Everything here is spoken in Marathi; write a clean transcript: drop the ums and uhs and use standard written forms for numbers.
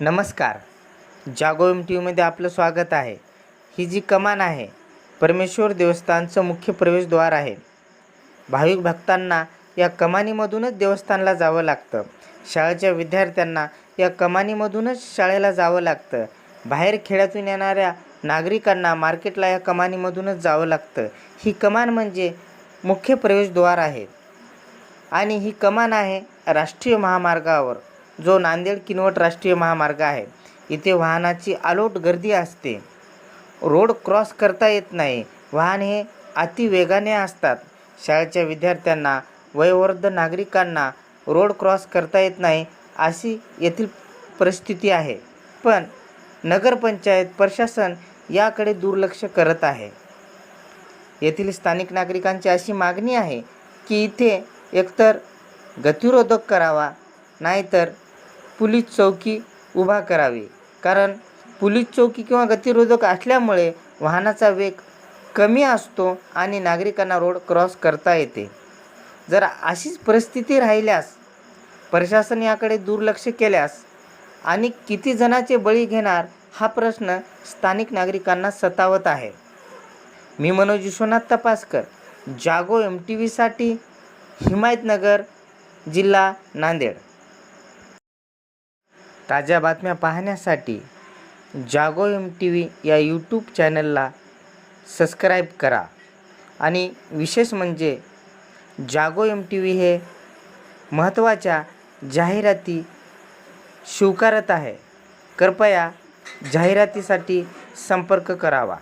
नमस्कार. जागो एम टी व्हीमध्ये आपलं स्वागत आहे. ही जी कमान आहे परमेश्वर देवस्थानचं मुख्य प्रवेशद्वार आहे. भाविक भक्तांना या कमानीमधूनच देवस्थानला जावं लागतं. शाळेच्या विद्यार्थ्यांना या कमानीमधूनच शाळेला जावं लागतं. बाहेर खेड्यातून येणाऱ्या नागरिकांना मार्केटला या कमानीमधूनच जावं लागतं. ही कमान म्हणजे मुख्य प्रवेशद्वार आहे आणि ही कमान आहे राष्ट्रीय महामार्गावर, जो नांदेड किनवट राष्ट्रीय महामार्ग आहे. इथे वाहनाची अलोट गर्दी असते. रोड क्रॉस करता येत नाही. वाहन हे अति वेगाने असतात. शाळेच्या विद्यार्थ्यांना, वयोवृद्ध नागरिकांना रोड क्रॉस करता येत नाही, अशी येथील परिस्थिती आहे. पण नगरपंचायत प्रशासन याकडे दुर्लक्ष करत आहे. येथील स्थानिक नागरिकांची अशी मागणी आहे की इथे एकतर गतिरोधक करावा, नाहीतर पोलीस चौकी उभा करावी. कारण पोलीस चौकी किंवा गतिरोधक असल्यामुळे वाहनाचा वेग कमी असतो आणि नागरिकांना रोड क्रॉस करता येते. जर अशीच परिस्थिती राहिल्यास, प्रशासन याकडे दुर्लक्ष केल्यास आणि किती जणांचे बळी घेणार हा प्रश्न स्थानिक नागरिकांना सतावत आहे. मी मनोज विश्वनाथ तपासकर, जागो एम टी व्हीसाठी, हिमायतनगर, जिल्हा नांदेड. ताज्या बातम्या पाहण्यासाठी जागो एम टी व्ही या यूट्यूब चॅनलला सबस्क्राईब करा. आणि विशेष म्हणजे जागो एम टी व्ही हे महत्त्वाच्या जाहिराती स्वीकारत आहे. कृपया जाहिरातीसाठी संपर्क करावा.